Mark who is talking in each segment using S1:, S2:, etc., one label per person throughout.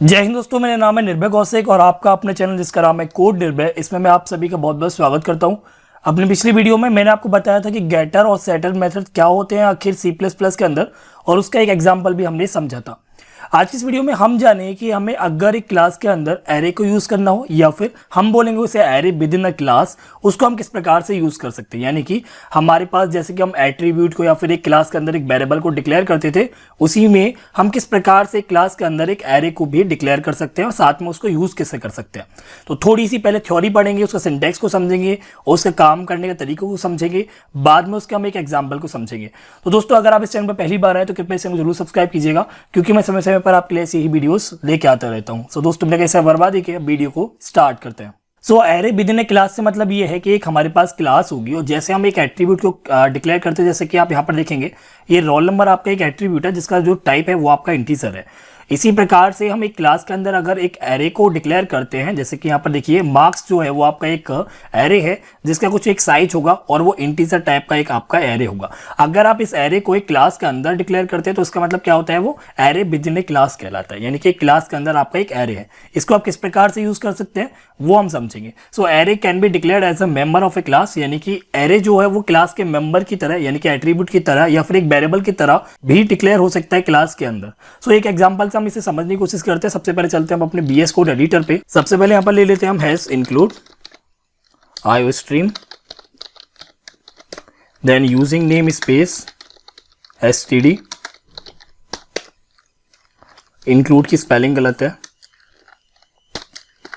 S1: जय हिंद दोस्तों, मेरा नाम है निर्भय कौशिक और आपका अपने चैनल जिसका नाम है कोड निर्भय, इसमें मैं आप सभी का बहुत बहुत स्वागत करता हूं। अपनी पिछली वीडियो में मैंने आपको बताया था कि गेटर और सेटर मेथड क्या होते हैं आखिर C++ के अंदर, और उसका एक एग्जांपल भी हमने समझा था। आज की इस वीडियो में हम जाने कि हमें अगर एक क्लास के अंदर एरे को यूज करना हो या फिर हम बोलेंगे उसे array within a class, उसको हम किस प्रकार से यूज कर सकते हैं। यानी कि हमारे पास जैसे कि हम एट्रीब्यूट को या फिर एक क्लास के अंदर एक वेरिएबल को डिक्लेयर करते थे, उसी में हम किस प्रकार से क्लास के अंदर एक एरे को भी डिक्लेयर कर सकते हैं और साथ में उसको यूज कैसे कर सकते हैं। तो थोड़ी सी पहले थ्योरी पढ़ेंगे, उसका सिंटैक्स को समझेंगे और उसके काम करने के तरीकों को समझेंगे, बाद में उसके हम एक एग्जाम्पल को समझेंगे। तो दोस्तों, अगर आप इस चैनल पर पहली बार आए तो कृपया इसे जरूर सब्सक्राइब कीजिएगा, क्योंकि मैं समय समय पर आपके लिए ऐसी ही वीडियोस लेके आता रहता हूं। सो दोस्तों, बिना कैसे बर्बादी के वीडियो को स्टार्ट करते हैं। So array within a class से मतलब ये है कि एक हमारे पास क्लास होगी और जैसे हम एक एट्रीब्यूट को डिक्लेयर करते हैं, जैसे कि आप यहाँ पर देखेंगे ये रोल नंबर आपका एक एट्रीब्यूट है जिसका जो टाइप है वो आपका इंटीजर है। इसी प्रकार से हम एक क्लास के अंदर अगर एक एरे को डिक्लेयर करते हैं, जैसे कि यहाँ पर देखिए मार्क्स जो है वो आपका एक एरे है जिसका कुछ एक साइज होगा और वो इंटीजर टाइप का एक आपका एरे होगा। अगर आप इस एरे को एक क्लास के अंदर डिक्लेयर करते हैं तो उसका मतलब क्या होता है, वो array within a class कहलाता है। यानी कि एक क्लास के अंदर आपका एक एरे है, इसको आप किस प्रकार से यूज कर सकते हैं वो हम समझेंगे। So array can be declared as a member of a class, यानी कि एरे जो है वो क्लास के मेंबर की तरह यानी कि एट्रीब्यूट की तरह या फिर एक वेरिएबल की तरह भी डिक्लेयर हो सकता है क्लास के अंदर। सो एक एग्जांपल से हम इसे समझने की कोशिश करते हैं। सबसे पहले चलते हैं हम अपने VS कोड एडिटर पे। सबसे पहले यहां पर ले लेते हैं हम hash include iostream, then using namespace std। Include की स्पेलिंग गलत है,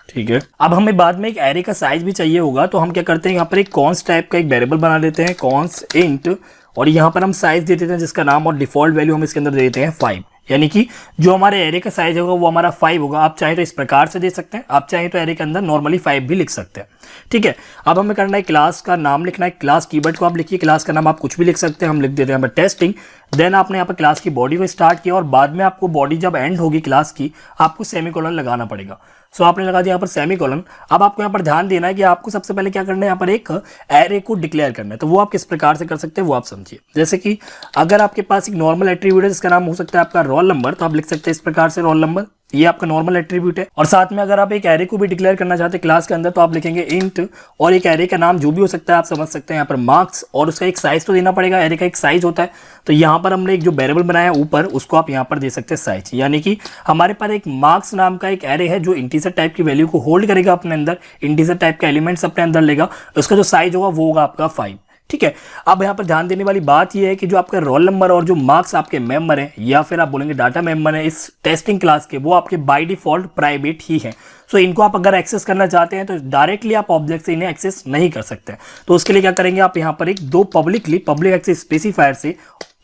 S1: ठीक है। अब हमें बाद में एक एरे का साइज भी चाहिए होगा, तो हम क्या करते हैं, यहाँ पर एक कॉन्स टाइप का एक वेरिएबल बना देते हैं, कॉन्स इंट, और यहाँ पर हम साइज दे देते हैं जिसका नाम और डिफॉल्ट वैल्यू हम इसके अंदर दे देते हैं 5। यानी कि जो हमारे एरे का साइज होगा वो हमारा 5 होगा। आप चाहे तो इस प्रकार से दे सकते हैं, आप चाहे तो एरे के अंदर नॉर्मली 5 भी लिख सकते हैं, ठीक है। अब हमें करना है क्लास का नाम लिखना है। क्लास कीवर्ड को आप लिखिए, क्लास का नाम आप कुछ भी लिख सकते हैं, हम लिख देते हैं टेस्टिंग। देन आपने यहाँ पर क्लास की बॉडी को स्टार्ट किया और बाद में आपको बॉडी जब एंड होगी क्लास की, आपको सेमीकोलन लगाना पड़ेगा। सो आपने लगा दिया यहाँ पर सेमीकोलन। अब आपको यहाँ पर ध्यान देना है कि आपको सबसे पहले क्या करना है, यहाँ पर एक एरे को डिक्लेयर करना है। तो वो आप किस प्रकार से कर सकते हैं वो आप समझिए। जैसे कि अगर आपके पास एक नॉर्मल एट्रीब्यूट है जिसका नाम हो सकता है आपका रोल नंबर, तो आप लिख सकते हैं इस प्रकार से रोल नंबर, ये आपका नॉर्मल एट्रीब्यूट है। और साथ में अगर आप एक एरे को भी डिक्लेयर करना चाहते हैं क्लास के अंदर, तो आप लिखेंगे इंट, और एक एरे का नाम जो भी हो सकता है आप समझ सकते हैं यहाँ पर मार्क्स, और उसका एक साइज तो देना पड़ेगा, एरे का एक साइज होता है। तो यहाँ पर हमने एक जो वेरिएबल बनाया है ऊपर, उसको आप यहाँ पर दे सकते हैं साइज। यानी कि हमारे पास एक मार्क्स नाम का एक एरे है जो इंटीजर टाइप की वैल्यू को होल्ड करेगा अपने अंदर, इंटीजर टाइप का एलिमेंट्स अपने अंदर लेगा, उसका जो साइज होगा वो होगा आपका 5, ठीक है। अब यहाँ पर ध्यान देने वाली बात यह है कि जो आपका रोल नंबर और जो मार्क्स आपके मेंबर हैं या फिर आप बोलेंगे डाटा मेंबर है इस टेस्टिंग क्लास के, वो आपके बाय डिफॉल्ट प्राइवेट ही है। सो इनको आप अगर एक्सेस करना चाहते हैं तो डायरेक्टली आप ऑब्जेक्ट से इन्हें एक्सेस नहीं कर सकते। तो उसके लिए क्या करेंगे, आप यहाँ पर एक दो पब्लिक एक्सेस स्पेसिफायर से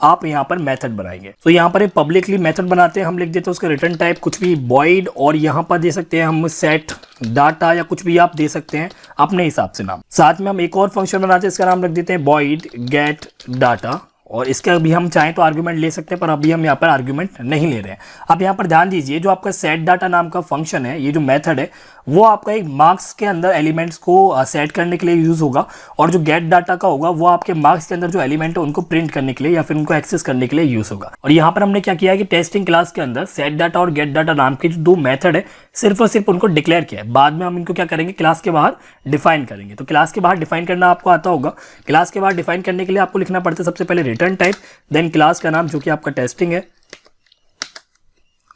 S1: आप यहाँ पर मेथड बनाएंगे। तो यहाँ पर एक पब्लिकली मेथड बनाते हैं, हम लिख देते हैं उसका रिटर्न टाइप कुछ भी वॉइड, और यहाँ पर दे सकते हैं हम सेट डाटा या कुछ भी आप दे सकते हैं अपने हिसाब से नाम। साथ में हम एक और फंक्शन बनाते हैं, इसका नाम रख देते हैं वॉइड गेट डाटा, और इसका भी हम चाहें तो आर्गुमेंट ले सकते हैं, पर अभी हम यहाँ पर आर्गुमेंट नहीं ले रहे हैं। अब यहाँ पर ध्यान दीजिए, जो आपका सेट डाटा नाम का फंक्शन है, ये जो मेथड है वो आपका एक मार्क्स के अंदर एलिमेंट्स को सेट करने के लिए यूज होगा, और जो गेट डाटा का होगा वो आपके मार्क्स के अंदर जो एलिमेंट है उनको प्रिंट करने के लिए या फिर उनको एक्सेस करने के लिए यूज होगा। और यहाँ पर हमने क्या किया है कि टेस्टिंग क्लास के अंदर सेट डाटा और गेट डाटा नाम के जो दो मेथड है सिर्फ और सिर्फ उनको डिक्लेयर किया है। बाद में हम इनको क्या करेंगे, क्लास के बाहर डिफाइन करेंगे। तो क्लास के बाहर डिफाइन करना आपको आता होगा। क्लास के बाहर डिफाइन करने के लिए आपको लिखना पड़ता है सबसे पहले रिटर्न टाइप, देन क्लास का नाम जो कि आपका टेस्टिंग है,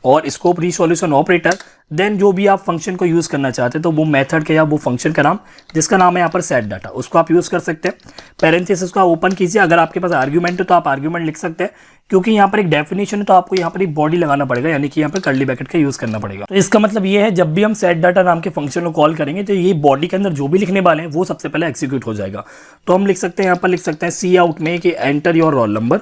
S1: और स्कोप रिसोल्यूशन ऑपरेटर, देन जो भी आप फंक्शन को यूज करना चाहते हैं तो वो मेथड का या वो फंक्शन का नाम जिसका नाम है यहाँ पर सेट डाटा, उसको आप यूज कर सकते हैं। पैरेंथेसिस को ओपन कीजिए, अगर आपके पास आर्ग्यूमेंट है तो आप आर्ग्यूमेंट लिख सकते हैं, क्योंकि यहाँ पर एक डेफिनेशन है तो आपको यहाँ पर एक बॉडी लगाना पड़ेगा, यानी कि यहाँ पर कर्ली ब्रैकेट का यूज करना पड़ेगा। तो इसका मतलब ये है जब भी हम सेट डाटा नाम के फंक्शन को कॉल करेंगे तो ये बॉडी के अंदर जो भी लिखने वाले हैं वो सबसे पहले एक्सिक्यूट हो जाएगा। तो हम लिख सकते हैं, यहाँ पर लिख सकते हैं सी आउट में कि एंटर योर रोल नंबर।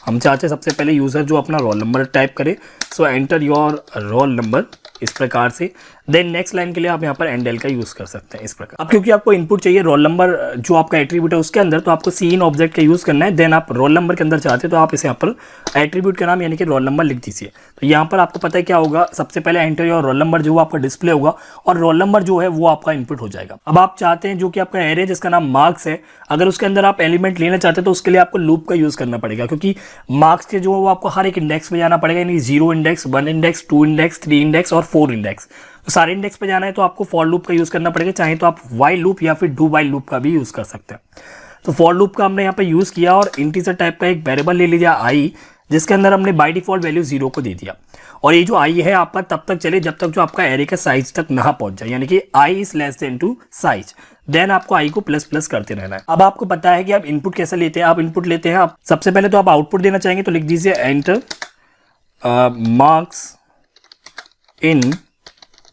S1: हम चाहते हैं सबसे पहले यूजर जो अपना रोल नंबर टाइप करे, सो एंटर योर रोल नंबर इस प्रकार से। देन नेक्स्ट लाइन के लिए आप यहाँ पर एंडल का यूज कर सकते हैं इस प्रकार। अब क्योंकि आपको इनपुट चाहिए रोल नंबर जो आपका एट्रीब्यूट है उसके अंदर, तो आपको सी इन ऑब्जेक्ट का यूज करना है। देन आप रोल नंबर के अंदर चाहते हैं तो आप इसे यहाँ पर एट्रीब्यूट का नाम यानी कि रोल नंबर लिख दीजिए। तो यहाँ पर आपको पता है क्या होगा, सबसे पहले एंटर योर रोल नंबर जो आपका डिस्प्ले होगा और रोल नंबर जो है वो आपका इनपुट हो जाएगा। अब आप चाहते हैं जो कि आपका एरे जिसका नाम मार्क्स है, अगर उसके अंदर आप एलिमेंट लेना चाहते हैं तो उसके लिए आपको लूप का यूज करना पड़ेगा, क्योंकि मार्क्स के जो वो आपको हर एक इंडेक्स में जाना पड़ेगा, यानी 0 इंडेक्स, 1 इंडेक्स, 2 इंडेक्स, 3 इंडेक्स और 4 इंडेक्स। तो सारे इंडेक्स पे जाना है तो आपको फॉर लूप का यूज़ करना पड़ेगा, चाहे तो आप वाइल लूप या फिर डू वाइल लूप का भी यूज़ कर सकते हैं। तो फॉर लूप का हमने यहाँ पे यूज़ किया और इंटीजर टाइप का एक वेरिएबल ले लिया आई, जिसके अंदर हमने बाय डिफॉल्ट वैल्यू 0 को दे दिया। और ये जो आई है आपका तब तक चले जब तक जो आपका एरे का साइज तक ना पहुंच जाए, यानी कि I is less than to size, then आपको आई को प्लस प्लस करते रहना है। अब आपको पता है कि आप इनपुट कैसे लेते हैं। आप इनपुट लेते हैं, आप सबसे पहले तो आप आउटपुट देना चाहेंगे तो लिख दीजिए एंटर मार्क्स इन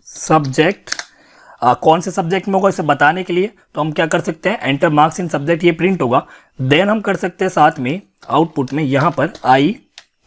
S1: सब्जेक्ट। कौन से सब्जेक्ट में होगा इसे बताने के लिए तो हम क्या कर सकते हैं, एंटर मार्क्स इन सब्जेक्ट, ये प्रिंट होगा। देन हम कर सकते हैं साथ में आउटपुट में यहाँ पर आई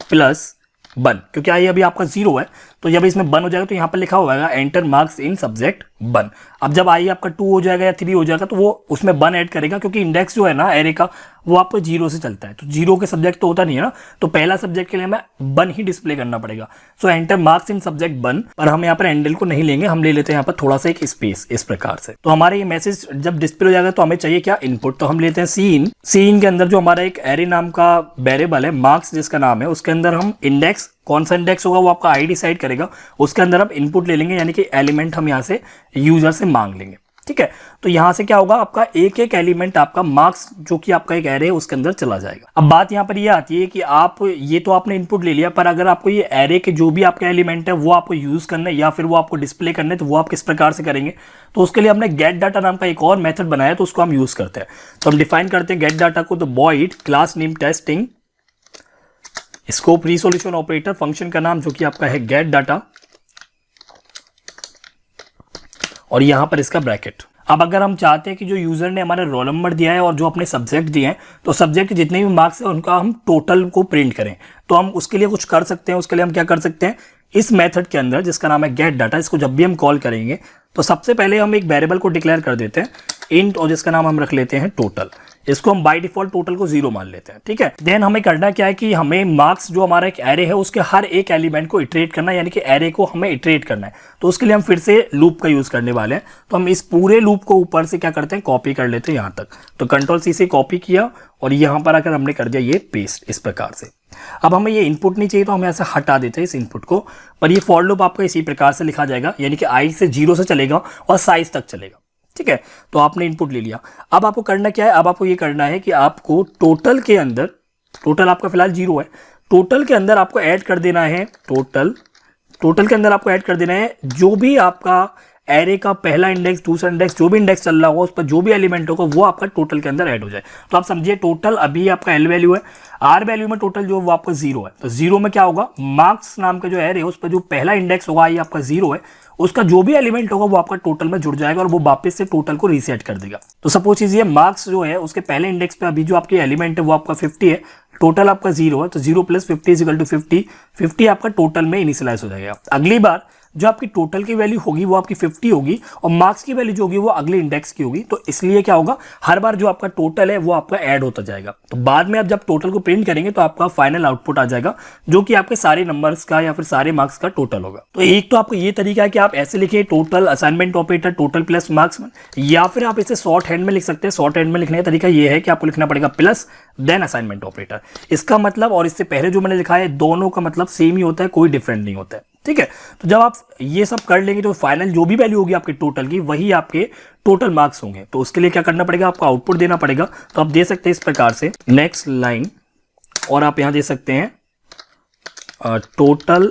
S1: प्लस 1, क्योंकि आई अभी आपका 0 है तो जब इसमें 1 हो जाएगा तो यहाँ पर लिखा होगा एंटर मार्क्स इन सब्जेक्ट 1। अब जब आई आपका 2 हो जाएगा या 3 हो जाएगा तो वो उसमें 1 ऐड करेगा, क्योंकि इंडेक्स जो है ना एरे का वो आपको 0 से चलता है, तो 0 के सब्जेक्ट तो होता नहीं है ना, तो पहला सब्जेक्ट के लिए हमें 1 ही डिस्प्ले करना पड़ेगा। सो एंटर मार्क्स इन सब्जेक्ट 1, पर हम यहाँ पर एंडल को नहीं लेंगे, हम ले लेते हैं यहाँ पर थोड़ा सा एक स्पेस इस प्रकार से। तो हमारे ये मैसेज जब डिस्प्ले हो जाएगा तो हमें चाहिए क्या, इनपुट। तो हम लेते हैं सीन के अंदर जो हमारा एक एरे नाम का वेरिएबल है मार्क्स जिसका नाम है, उसके अंदर हम इंडेक्स, कौन सा इंडेक्स होगा वो आपका आई डिसाइड करेगा, उसके अंदर हम इनपुट ले लेंगे, यानी कि एलिमेंट हम यहाँ से यूजर से मांग लेंगे। ठीक है, तो यहां से क्या होगा, आपका एक एक एलिमेंट आपका मार्क्स जो कि आपका एक एरे है उसके अंदर चला जाएगा। अब बात यहां पर ये आती है कि आप ये तो आपने इनपुट ले लिया, पर अगर आपको ये एरे के जो भी आपके एलिमेंट है वो आपको यूज करना है या फिर वो आपको डिस्प्ले करना है, तो वो आप किस प्रकार से करेंगे। तो उसके लिए हमने गेट डाटा नाम का एक और मेथड बनाया, तो उसको हम यूज करते हैं। तो हम डिफाइन करते हैं गेट डाटा को, तो void class name testing scope resolution operator, function का नाम जो कि आपका है गेट डाटा, और यहां पर इसका ब्रैकेट। अब अगर हम चाहते हैं कि जो यूजर ने हमारा रोल नंबर दिया है और जो अपने सब्जेक्ट दिए हैं, तो सब्जेक्ट के जितने भी मार्क्स हैं उनका हम टोटल को प्रिंट करें, तो हम उसके लिए कुछ कर सकते हैं। उसके लिए हम क्या कर सकते हैं, इस मेथड के अंदर जिसका नाम है गेट डाटा, इसको जब भी हम कॉल करेंगे तो सबसे पहले हम एक वेरिएबल को डिक्लेयर कर देते हैं इंट, और जिसका नाम हम रख लेते हैं टोटल। इसको हम बाय डिफॉल्ट टोटल को 0 मान लेते हैं। ठीक है, देन हमें करना क्या है कि हमें मार्क्स जो हमारा एक एरे है उसके हर एक एलिमेंट को इटरेट करना है, यानी कि एरे को हमें इटरेट करना है। तो उसके लिए हम फिर से लूप का यूज करने वाले हैं। तो हम इस पूरे लूप को ऊपर से क्या करते हैं, कॉपी कर लेते हैं यहाँ तक। तो कंट्रोल सी से कॉपी किया और यहाँ पर आकर हमने कर दिया ये पेस्ट इस प्रकार से। अब हमें ये इनपुट नहीं चाहिए तो हम ऐसा हटा देते हैं इस इनपुट को, पर ये फॉर लूप आपका इसी प्रकार से लिखा जाएगा, यानी कि आई से 0 से चलेगा और साइज तक चलेगा। ठीक है, तो आपने इनपुट ले लिया। अब आपको करना क्या है, अब आपको ये करना है कि आपको टोटल के अंदर, टोटल आपका फिलहाल 0 है, टोटल के अंदर आपको ऐड कर देना है, टोटल के अंदर आपको ऐड कर देना है जो भी आपका एरे का पहला इंडेक्स, दूसरा इंडेक्स, जो भी इंडेक्स चल रहा होगा उस पर जो भी एलिमेंट होगा वो आपका टोटल के अंदर ऐड हो जाए। तो आप समझिए टोटल अभी आपका एल वैल्यू है, आर वैल्यू में टोटल जो वो आपका 0 है। तो 0 में क्या होगा, मार्क्स नाम का जो एरे है उस पर जो पहला इंडेक्स होगा ये आपका 0 है, उसका जो भी एलिमेंट होगा वो आपका टोटल में जुड़ जाएगा और वो वापस से टोटल को रीसेट कर देगा। तो सपोज कीजिए मार्क्स जो है उसके पहले इंडेक्स पे अभी जो आपकी एलिमेंट है वो आपका 50 है, टोटल आपका 0 है, तो 0 + 50 = 50, 50 आपका टोटल में इनिशियलाइज हो जाएगा। अगली बार जो आपकी टोटल की वैल्यू होगी वो आपकी 50 होगी और मार्क्स की वैल्यू जो होगी वो अगले इंडेक्स की होगी। तो इसलिए क्या होगा, हर बार जो आपका टोटल है वो आपका ऐड होता जाएगा। तो बाद में आप जब टोटल को प्रिंट करेंगे तो आपका फाइनल आउटपुट आ जाएगा जो कि आपके सारे नंबर्स का या फिर सारे मार्क्स का टोटल होगा। तो एक तो आपको ये तरीका है कि आप ऐसे लिखिए total assignment operator total plus marks, या फिर आप इसे शॉर्ट हैंड में लिख सकते हैं। शॉर्ट हैंड में लिखने का तरीका ये है कि आपको लिखना पड़ेगा प्लस देन असाइनमेंट ऑपरेटर। इसका मतलब और इससे पहले जो मैंने लिखा है दोनों का मतलब सेम ही होता है, कोई डिफरेंट नहीं होता है। ठीक है, तो जब आप ये सब कर लेंगे तो फाइनल जो भी वैल्यू होगी आपके टोटल की वही आपके टोटल मार्क्स होंगे। तो उसके लिए क्या करना पड़ेगा, आपको आउटपुट देना पड़ेगा। तो आप दे सकते हैं इस प्रकार से नेक्स्ट लाइन, और आप यहां दे सकते हैं टोटल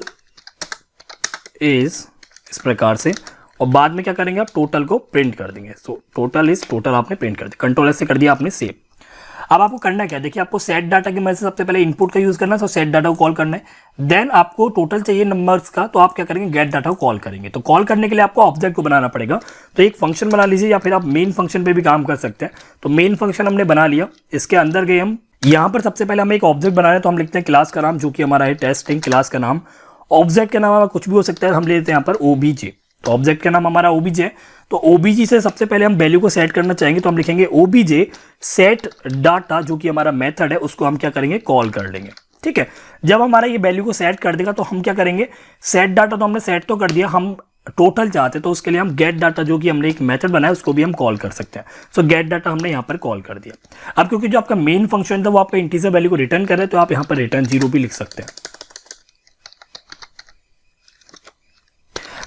S1: इज इस प्रकार से, और बाद में क्या करेंगे आप टोटल को प्रिंट कर देंगे। सो टोटल इज टोटल आपने प्रिंट कर दिया, कंट्रोल एस से कर दिया आपने सेव। अब आपको करना क्या है, देखिए आपको सेट डाटा की मदद से सबसे पहले इनपुट का यूज करना है, तो सेट डाटा को कॉल करना है। देन आपको टोटल चाहिए नंबर्स का, तो आप क्या करेंगे गेट डाटा को कॉल करेंगे। तो कॉल करने के लिए आपको ऑब्जेक्ट को बनाना पड़ेगा। तो एक फंक्शन बना लीजिए या फिर आप मेन फंक्शन पे भी काम कर सकते हैं। तो मेन फंक्शन हमने बना लिया, इसके अंदर गए हम, यहाँ पर सबसे पहले हमें एक ऑब्जेक्ट बनाना है। तो हम लिखते हैं क्लास का नाम जो कि हमारा है टेस्टिंग, क्लास का नाम। ऑब्जेक्ट का नाम हमारा कुछ भी हो सकता है, हम ले लेते हैं यहाँ पर ओबीजे। तो ऑब्जेक्ट का नाम हमारा ओबीजे है। तो ओबीजे से सबसे पहले हम वैल्यू को सेट करना चाहेंगे, तो हम लिखेंगे ओबीजे सेट डाटा, जो कि हमारा मेथड है उसको हम क्या करेंगे, कॉल कर लेंगे। ठीक है, जब हमारा ये वैल्यू को सेट कर देगा तो हम क्या करेंगे, सेट डाटा तो हमने सेट तो कर दिया, हम टोटल चाहते तो उसके लिए हम गेट डाटा जो कि हमने एक मेथड बनाया उसको भी हम कॉल कर सकते हैं। सो गेट डाटा हमने यहाँ पर कॉल कर दिया। अब क्योंकि जो आपका मेन फंक्शन था वो आपका इंटीजर वैल्यू को रिटर्न कर रहे हैं, तो आप यहाँ पर रिटर्न 0 भी लिख सकते हैं।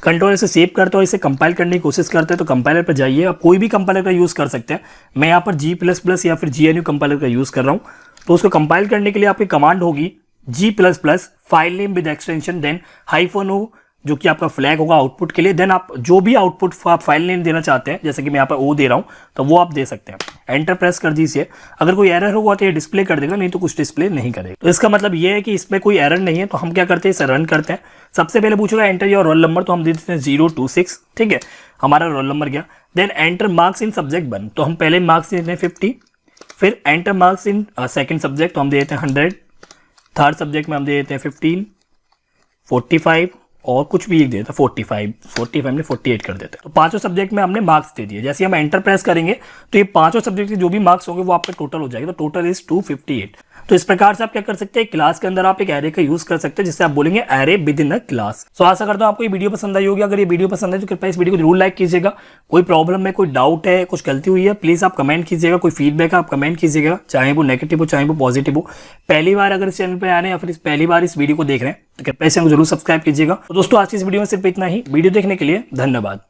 S1: कंट्रोलर से सेव करते हो, इसे कंपाइल करने की कोशिश करते हैं तो कंपाइलर पर जाइए। आप कोई भी कंपाइलर का यूज़ कर सकते हैं। मैं यहाँ पर G++ या फिर GNU कंपाइलर का यूज़ कर रहा हूँ। तो उसको कंपाइल करने के लिए आपकी कमांड होगी G++ file name with extension then -o, जो कि आपका फ्लैग होगा आउटपुट के लिए। देन आप जो भी आउटपुट आप फाइल नेम देना चाहते हैं, जैसे कि मैं यहाँ पर ओ दे रहा हूँ, तो वो आप दे सकते हैं। एंटर प्रेस कर दीजिए। अगर कोई एरर होगा तो ये डिस्प्ले कर देगा, नहीं तो कुछ डिस्प्ले नहीं करेगा। तो इसका मतलब ये है कि इसमें कोई एरर नहीं है। तो हम क्या करते हैं, इसे रन करते हैं। सबसे पहले पूछेगा एंटर योर रोल नंबर, तो हम दे देते हैं 026, ठीक है, हमारा रोल नंबर गया। Then enter marks in subject 1, तो हम पहले मार्क्स देते हैं 50। फिर enter marks in second subject, तो हम दे देते हैं 100। थर्ड सब्जेक्ट में हम दे देते हैं 15, 45 और कुछ भी एक देता है 45 में 48 कर देते हैं। तो पांचों सब्जेक्ट में हमने मार्क्स दे दिए। जैसे हम एंटर प्रेस करेंगे तो ये पांचों सब्जेक्ट के जो भी मार्क्स होंगे वो आपका टोटल हो जाएगा। तो टोटल इज 258। तो इस प्रकार से आप क्या कर सकते हैं, क्लास के अंदर आप एक एरे का यूज कर सकते हैं, जिससे आप बोलेंगे array within a class. So आशा करता हूं आपको ये वीडियो पसंद आई होगी। अगर ये वीडियो पसंद है तो कृपया इस वीडियो को जरूर लाइक कीजिएगा। कोई प्रॉब्लम है, कोई डाउट है, कुछ गलती हुई है, प्लीज आप कमेंट कीजिएगा। कोई फीडबैक आप कमेंट कीजिएगा, चाहे वो नेगेटिव हो चाहे वो पॉजिटिव हो। पहली बार अगर इस चैनल पर आने या फिर पहली बार इस वीडियो को देख रहे हैं तो कृपया इसे जरूर सब्सक्राइब कीजिएगा। तो दोस्तों आज की इस वीडियो में सिर्फ इतना ही। वीडियो देखने के लिए धन्यवाद।